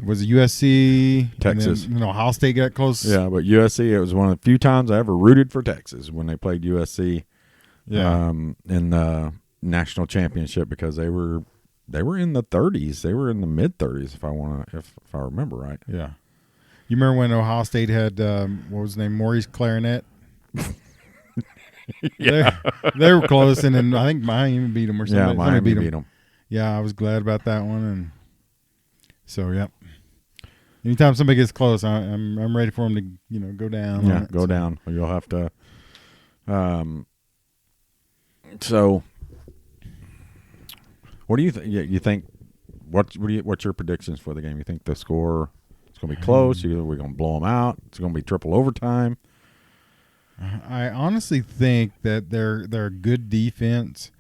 Was it USC? Texas. And then, Ohio State got close. Yeah, but USC, it was one of the few times I ever rooted for Texas when they played USC in the national championship because they were in the 30s. They were in the mid 30s if I remember right. Yeah. You remember when Ohio State had what was his name, Maurice Clarinet? Yeah. They were close, and then I think Miami beat them or something. Yeah, Miami beat them. Yeah, I was glad about that one, and so yeah. Anytime somebody gets close, I'm ready for them to go down. Yeah, go down. You'll have to. So, what do you think? Yeah, you think what's your predictions for the game? You think the score is going to be close? Either we're going to blow them out. It's going to be triple overtime. I honestly think that they're a good defense,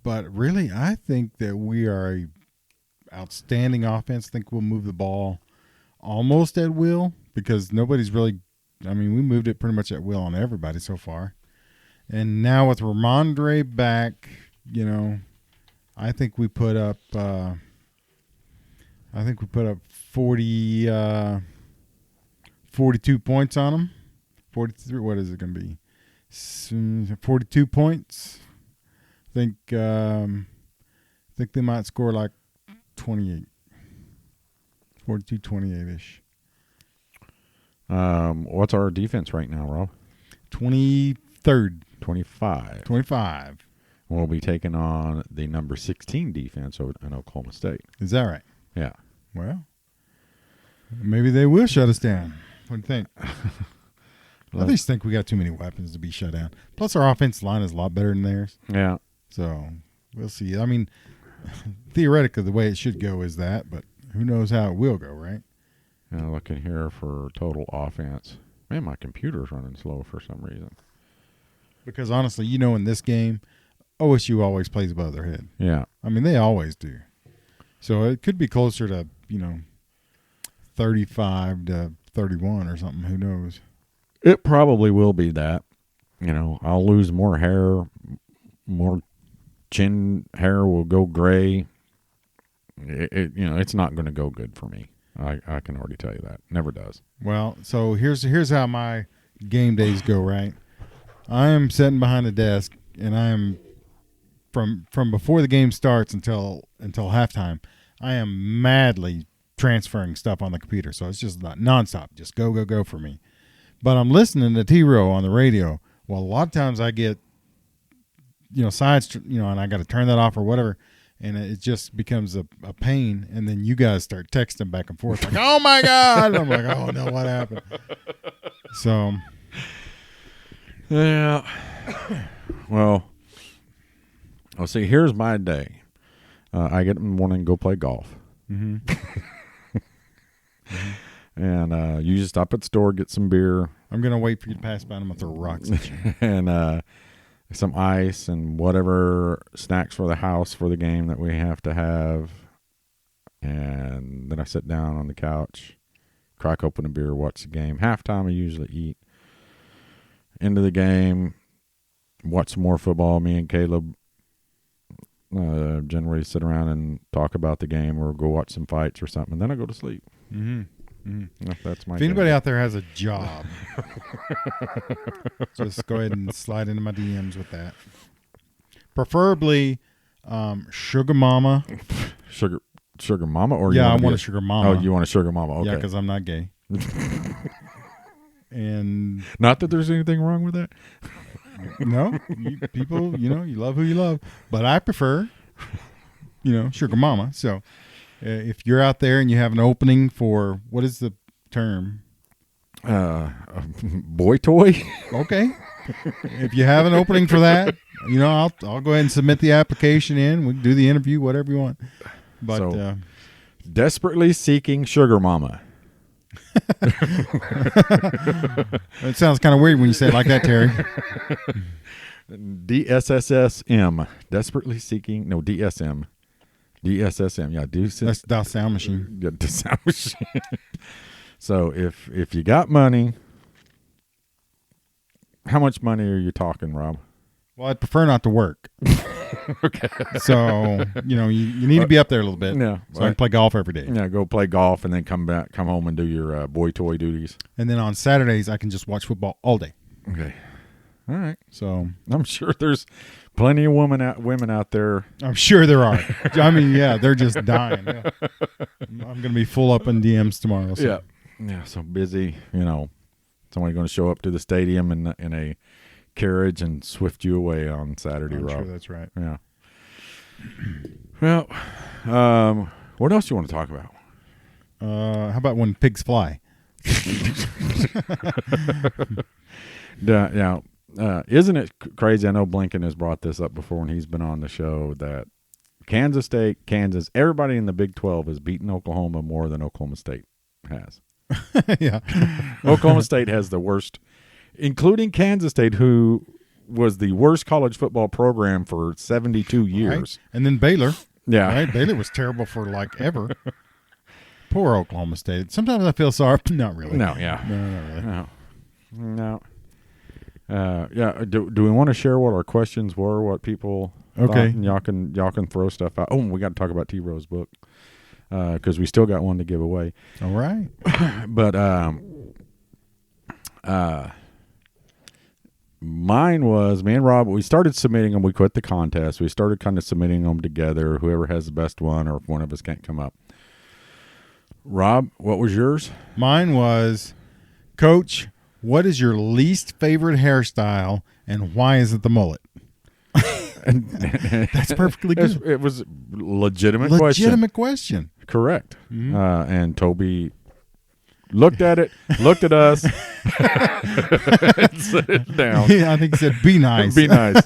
but really I think that we are a outstanding offense. I think we'll move the ball almost at will because nobody's really – we moved it pretty much at will on everybody so far. And now with Ramondre back, I think we put up 42 points on them. 43. What is it going to be? 42 points. I think they might score like 28. 42, 28-ish. What's our defense right now, Rob? 23rd. 25. We'll be taking on the number 16 defense in Oklahoma State. Is that right? Yeah. Well, maybe they will shut us down. What do you think? I just think we got too many weapons to be shut down. Plus, our offensive line is a lot better than theirs. Yeah. So, we'll see. Theoretically, the way it should go is that, but who knows how it will go, right? Looking here for total offense. Man, my computer's running slow for some reason. Because, honestly, in this game, OSU always plays above their head. Yeah. They always do. So, it could be closer to, 35 to 31 or something. Who knows? It probably will be that. I'll lose more hair, more chin hair will go gray. It's not going to go good for me. I can already tell you that. Never does. Well, so here's how my game days go, right? I am sitting behind a desk, and I am from before the game starts until halftime. I am madly transferring stuff on the computer, so it's just not nonstop, just go for me. But I'm listening to T-Row on the radio. Well, a lot of times I get, sides, and I got to turn that off or whatever, and it just becomes a pain. And then you guys start texting back and forth like, "Oh my God!" And I'm like, "Oh no, what happened?" So, yeah. Well, I'll see. Here's my day. I get in the morning and go play golf. Mm-hmm. And you just stop at the store, get some beer. I'm going to wait for you to pass by and I'm going to throw rocks at you. And some ice and whatever snacks for the house for the game that we have to have. And then I sit down on the couch, crack open a beer, watch the game. Halftime I usually eat. Into the game, watch some more football. Me and Caleb Generally sit around and talk about the game or go watch some fights or something. And then I go to sleep. That's my. If anybody out there has a job, just go ahead and slide into my DMs with that. Preferably, sugar mama. Sugar mama, or I want a sugar mama. Oh, you want a sugar mama? Okay. Yeah, because I'm not gay. And not that there's anything wrong with that. No, people, you love who you love, but I prefer, sugar mama. So, if you're out there and you have an opening for, what is the term? Boy toy. Okay. If you have an opening for that, I'll go ahead and submit the application in. We can do the interview, whatever you want. But so, desperately seeking sugar mama. It sounds kind of weird when you say it like that, Terry. DSSM. Desperately seeking. No, DSM. DSSM. Yeah, that's the sound machine. Yeah, the sound machine. So if you got money, how much money are you talking, Rob? Well, I'd prefer not to work. Okay. So, you need to be up there a little bit. Yeah. So I can play golf every day. Yeah, go play golf and then come home and do your boy toy duties. And then on Saturdays, I can just watch football all day. Okay. All right. So I'm sure there's plenty of women out there. I'm sure there are. I mean, yeah, they're just dying. Yeah. I'm going to be full up in DMs tomorrow. So. Yeah. Yeah, so busy, somebody going to show up to the stadium in a carriage and swift you away on Saturday, I'm Rob. sure that's right. Yeah. Well, what else do you want to talk about? How about when pigs fly? Now, isn't it crazy? I know Blinken has brought this up before when he's been on the show that Kansas State, Kansas, everybody in the Big 12 has beaten Oklahoma more than Oklahoma State has. Yeah. Oklahoma State has the worst, including Kansas State, who was the worst college football program for 72 years. Right. And then Baylor. Yeah. Right? Baylor was terrible for ever. Poor Oklahoma State. Sometimes I feel sorry, but not really. No, yeah. No, not really. No. Yeah. Do we want to share what our questions were? What people? Okay. And y'all can throw stuff out. Oh, we got to talk about T. Rowe's book because we still got one to give away. All right. But mine was, me and Rob, we started submitting them. We quit the contest. We started kind of submitting them together, whoever has the best one, or if one of us can't come up. Rob, what was yours? Mine was, Coach, what is your least favorite hairstyle and why is it the mullet? That's perfectly good. It was a legitimate question. Correct. Mm-hmm. And Toby looked at it, looked at us, and set it down. Yeah, I think he said, be nice. Be nice.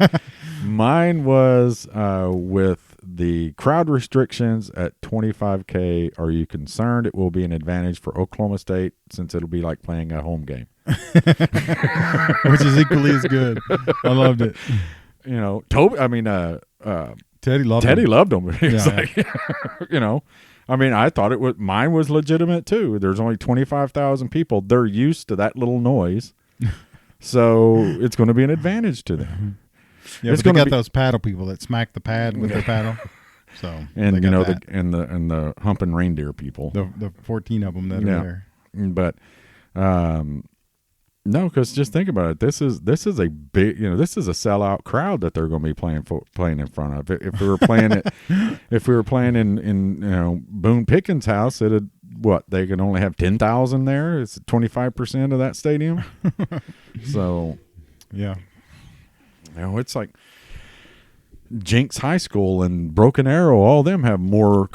Mine was with the crowd restrictions at 25K. Are you concerned it will be an advantage for Oklahoma State since it'll be like playing a home game? Which is equally as good. I loved it. Toby, Teddy loved him. He was like, I thought mine was legitimate too. There's only 25,000 people. They're used to that little noise. So it's going to be an advantage to them. Yeah, it's got those paddle people that smack the pad with their paddle. So and the humping reindeer people. The 14 of them that are there. But no, because just think about it. This is a big, this is a sellout crowd that they're going to be playing in front of. If we were playing in Boone Pickens' house, they can only have 10,000 there. It's 25% of that stadium. So, yeah, it's like Jenks High School and Broken Arrow. All of them have more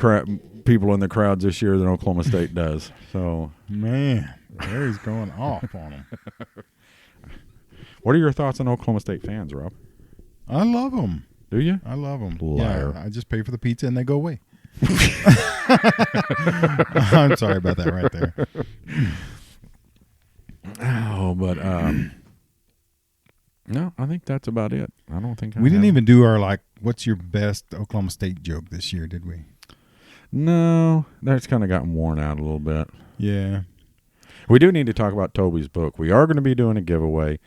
people in the crowds this year than Oklahoma State does. So, man. Harry's going off on him. What are your thoughts on Oklahoma State fans, Rob? I love them. Do you? I love them. Liar. Yeah, I just pay for the pizza and they go away. I'm sorry about that right there. Oh, but no, I think that's about it. I don't think we didn't even do our what's your best Oklahoma State joke this year, did we? No, that's kind of gotten worn out a little bit. Yeah. We do need to talk about Toby's book. We are going to be doing a giveaway.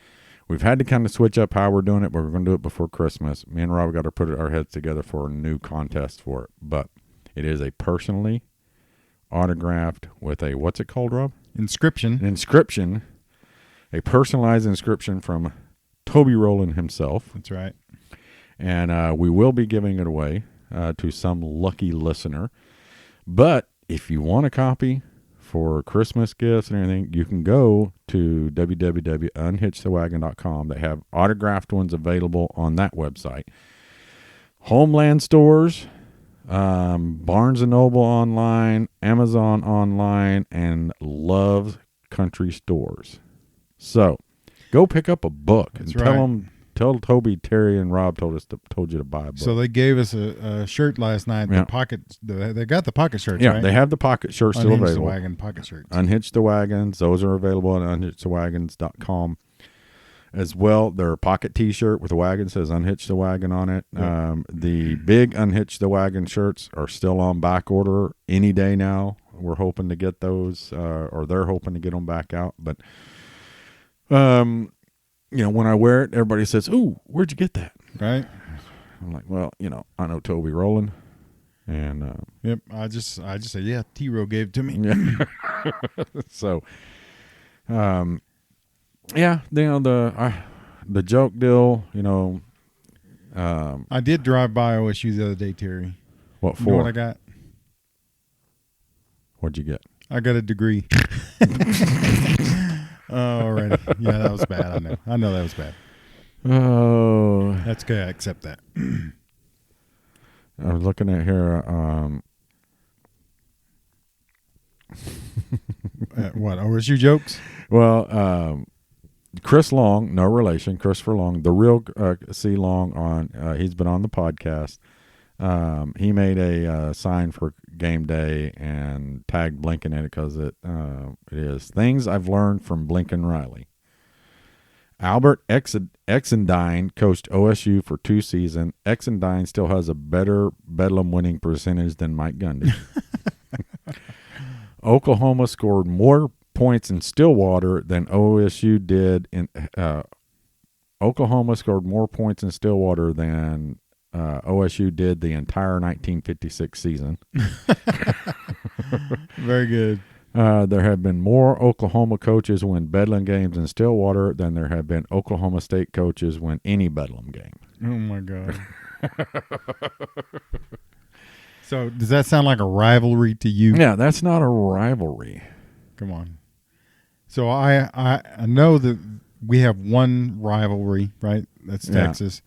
we've had to kind of switch up how we're doing it, but we're going to do it before Christmas. Me and Rob got to put our heads together for a new contest for it. But it is a personally autographed with a, what's it called, Rob? Inscription. An inscription, a personalized inscription from Toby Rowland himself. That's right. And we will be giving it away to some lucky listener. But if you want a copy for Christmas gifts and everything, you can go to www.unhitchthewagon.com. They have autographed ones available on that website. Homeland stores, Barnes & Noble online, Amazon online, and Love's Country stores. So go pick up a book. That's and right. Tell Toby, Terry, and Rob told you to buy a book. So they gave us a shirt last night. Yeah. The pocket. They got the pocket shirts. Yeah, right? they have the pocket shirts still Unhitch the available. Wagon pocket shirts. Unhitch the Wagons. Those are available at unhitchthewagons.com as well. Their pocket T-shirt with the wagon says Unhitch the Wagon on it. Yep. The big Unhitch the Wagon shirts are still on back order any day now. We're hoping to get those, or they're hoping to get them back out. But, when I wear it, everybody says, "Ooh, where'd you get that?" Right. I'm like, well, I know Toby Rowland. And Yep. I just said, yeah, T-Row gave it to me. yeah. So, the joke deal, I did drive by OSU the other day, Terry. what for? You know what I got? What'd you get? I got a degree. Already. Yeah, that was bad. I know that was bad. Oh, That's okay. I accept that. I was looking at here. What, OSU jokes? Well, Chris Long, no relation, Christopher Long, the real C. Long he's been on the podcast. He made a sign for game day and tagged Blinken in it because it is things I've learned from Blinken Riley. Albert Exendine coached OSU for 2 seasons. Exendine still has a better Bedlam winning percentage than Mike Gundy. Oklahoma scored more points in Stillwater than OSU did in Oklahoma scored more points in Stillwater than OSU did the entire 1956 season. Very good. There have been more Oklahoma coaches win Bedlam games in Stillwater than there have been Oklahoma State coaches win any Bedlam game. Oh, my God. So does that sound like a rivalry to you? Yeah, that's not a rivalry. Come on. So I know that we have one rivalry, right? That's Texas.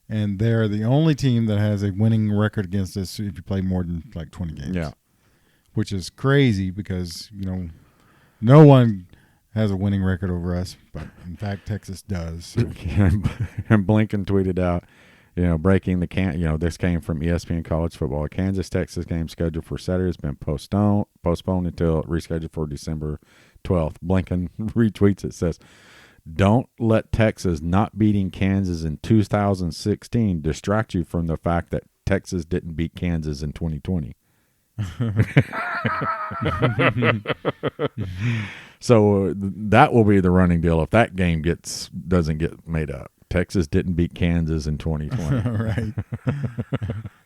And they're the only team that has a winning record against us if you play more than like 20 games. Yeah. Which is crazy because, no one has a winning record over us, but in fact Texas does. So. And Blinken tweeted out, breaking the this came from ESPN College Football. A Kansas-Texas game scheduled for Saturday has been postponed until rescheduled for December 12th. Blinken retweets it, says, "Don't let Texas not beating Kansas in 2016 distract you from the fact that Texas didn't beat Kansas in 2020." So that will be the running deal if that game doesn't get made up. Texas didn't beat Kansas in 2020. Right.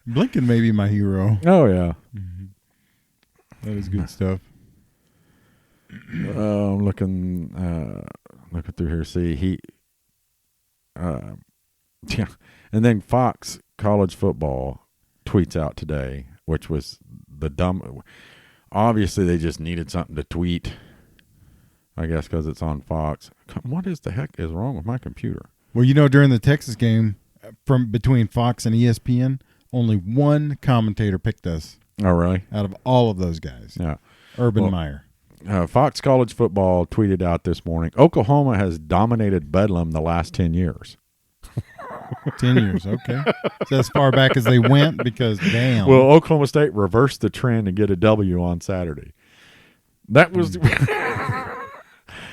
Blinken may be my hero. Oh yeah. That is good stuff. I'm looking through here. See, and then Fox College Football tweets out today, which was the dumb. Obviously, they just needed something to tweet. I guess because it's on Fox. What is the heck is wrong with my computer? Well, during the Texas game, between Fox and ESPN, only one commentator picked us. Oh, really? Out of all of those guys. Yeah. Urban Meyer. Fox College Football tweeted out this morning, Oklahoma has dominated Bedlam the last 10 years. 10 years, okay. So as far back as they went because, damn. Well, Oklahoma State reversed the trend and get a W on Saturday. That was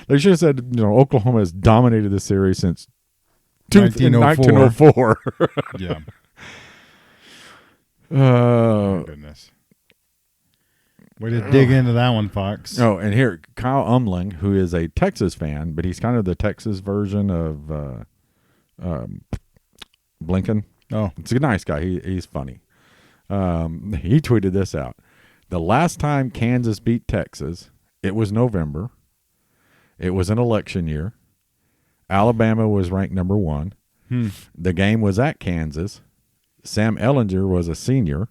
they should have said, Oklahoma has dominated the series since 1904. Yeah. Oh, goodness. Way to dig into that one, Fox. Oh, and here, Kyle Umling, who is a Texas fan, but he's kind of the Texas version of Blinken. Oh, It's a nice guy. He's funny. He tweeted this out. The last time Kansas beat Texas, it was November. It was an election year. Alabama was ranked number 1. The game was at Kansas. Sam Ellinger was a senior.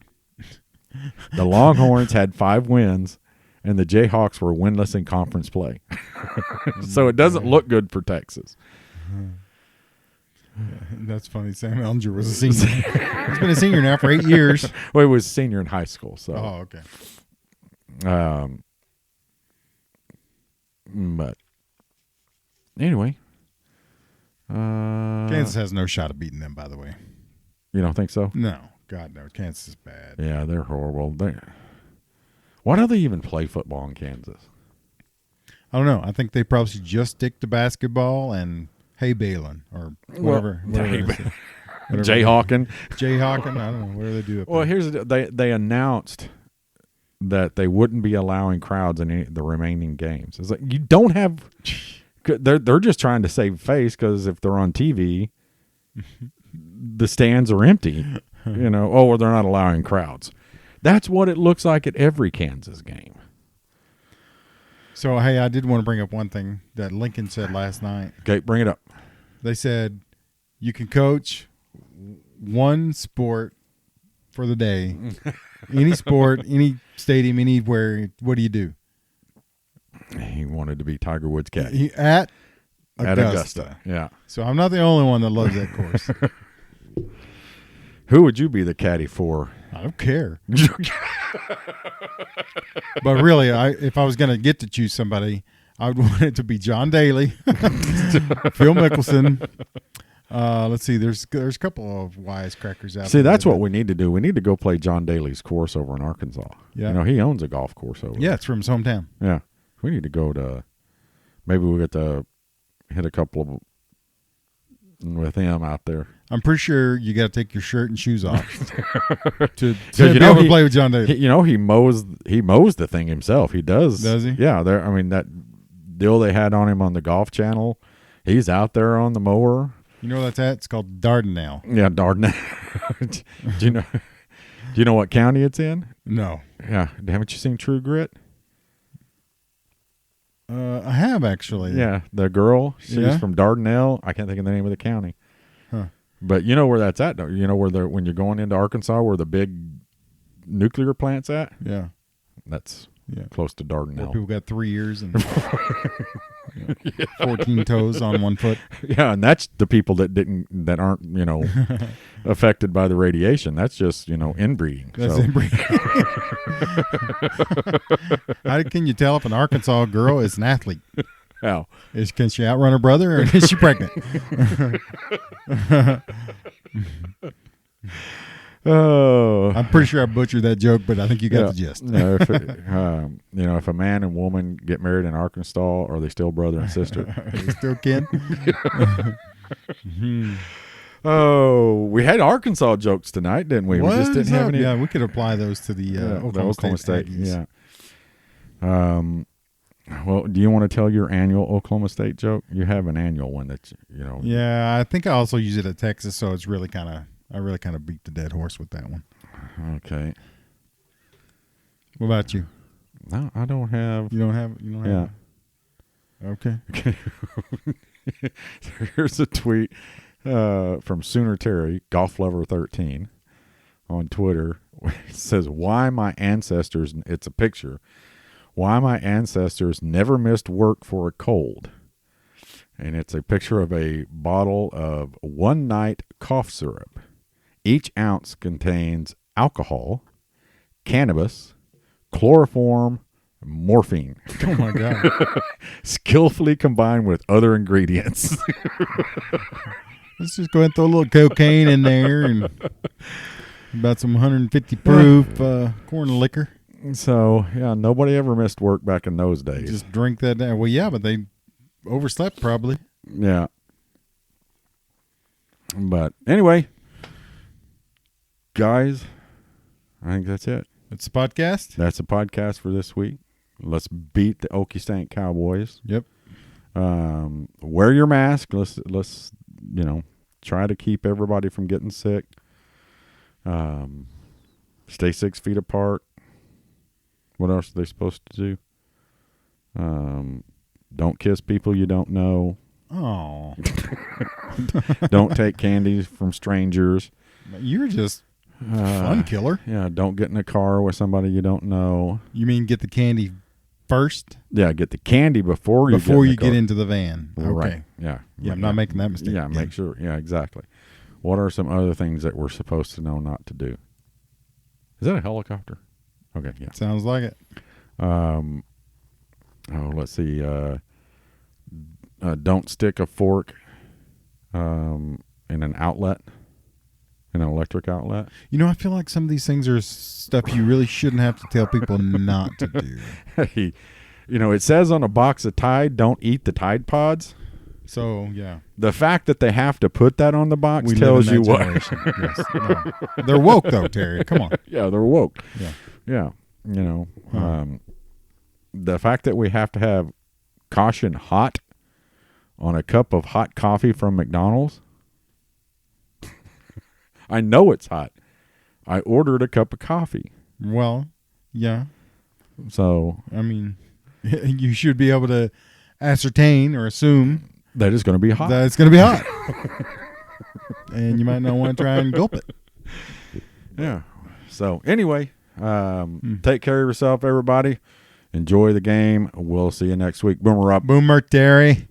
The Longhorns had 5 wins, and the Jayhawks were winless in conference play. So it doesn't look good for Texas. That's funny. Sam Ellinger was a senior. He's been a senior now for 8 years. Well, he was senior in high school. So. Oh, okay. But anyway. Kansas has no shot of beating them, by the way. You don't think so? No. God, no. Kansas is bad. Yeah, they're horrible. Why do they even play football in Kansas? I don't know. I think they probably should just stick to basketball and hay baling or whatever. Jayhawking. Jayhawking. I don't know. What do they do up Well, there? here's they announced that they wouldn't be allowing crowds in the remaining games. It's like you don't have. They're just trying to save face because if they're on TV, the stands are empty. You know, or they're not allowing crowds. That's what it looks like at every Kansas game. So, hey, I did want to bring up one thing that Lincoln said last night. Okay, bring it up. They said you can coach one sport for the day, any sport, any stadium, anywhere. What do you do? He wanted to be Tiger Woods' caddy. At Augusta. Yeah. So I'm not the only one that loves that course. Who would you be the caddy for? I don't care. But really, if I was going to get to choose somebody, I would want it to be John Daly, Phil Mickelson. Let's see. There's a couple of wisecrackers out there. See, that's what we need to do. We need to go play John Daly's course over in Arkansas. Yeah. You know, he owns a golf course over there. Yeah, it's from his hometown. Yeah. We need to go to – maybe we'll get to hit a couple of with him out there. I'm pretty sure you got to take your shirt and shoes off to you be know able to play with John Daly. He mows the thing himself. He does. Does he? Yeah. I mean, that deal they had on him on the Golf Channel, he's out there on the mower. You know what that's at? It's called Dardanelle. Yeah, Dardanelle. Do you know what county it's in? No. Yeah. Haven't you seen True Grit? I have actually. Yeah, the girl. She's Yeah? from Dardanelle. I can't think of the name of the county. Huh. But you know where that's at, though. You know where when you're going into Arkansas, where the big nuclear plant's at. Yeah. That's Yeah. close to Where Dardanelle. people got 3 years and 14 toes on one foot. Yeah, and that's the people that aren't affected by the radiation. That's just inbreeding. That's So- inbreeding. How can you tell if an Arkansas girl is an athlete? How? Can she outrun her brother, or is she pregnant? Oh, I'm pretty sure I butchered that joke, but I think you got the gist. No, if a man and woman get married in Arkansas, are they still brother and sister? Are they still kin? Oh, we had Arkansas jokes tonight, didn't we? What We just is didn't have up? any. Yeah, we could apply those to the Oklahoma State Aggies. Yeah. Well, do you want to tell your annual Oklahoma State joke? You have an annual one that Yeah, I think I also use it at Texas, so it's really I really kind of beat the dead horse with that one. Okay. What about you? No, I don't have. You don't have. Yeah. Okay. Here's a tweet from Sooner Terry, Golf Lover 13, on Twitter. It says, "Why my ancestors?" It's a picture. "Why my ancestors never missed work for a cold." And it's a picture of a bottle of one night cough syrup. Each ounce contains alcohol, cannabis, chloroform, morphine. Oh my God. Skillfully combined with other ingredients. Let's just go ahead and throw a little cocaine in there and about some 150 proof corn liquor. So, yeah, nobody ever missed work back in those days. Just drink that down. Well, yeah, but they overslept probably. Yeah. But anyway, guys, I think that's it. It's a podcast. That's a podcast for this week. Let's beat the Okie Stank Cowboys. Yep. Wear your mask. Let's try to keep everybody from getting sick. Stay 6 feet apart. What else are they supposed to do? Don't kiss people you don't know. Oh. Don't take candy from strangers. You're just fun killer. Yeah, don't get in a car with somebody you don't know. You mean get the candy first? Yeah, get the candy before you get into the van. Okay. Right. Yeah. Yeah, I'm not making that mistake. Yeah, make sure. Yeah, exactly. What are some other things that we're supposed to know not to do? Is that a helicopter? Okay, yeah. Sounds like it. Let's see. Don't stick a fork in an outlet, an electric outlet. I feel like some of these things are stuff you really shouldn't have to tell people not to do. Hey, it says on a box of Tide, don't eat the Tide Pods. So, yeah. The fact that they have to put that on the box tells you what. Yes. No. They're woke, though, Terry. Come on. Yeah, they're woke. Yeah. Yeah. The fact that we have to have caution hot on a cup of hot coffee from McDonald's. I know it's hot. I ordered a cup of coffee. Well, yeah. So, I mean, you should be able to ascertain or assume that it's going to be hot. That it's going to be hot. And you might not want to try and gulp it. Yeah. So, anyway, take care of yourself, everybody. Enjoy the game. We'll see you next week. Boomer up. Boomer, Terry.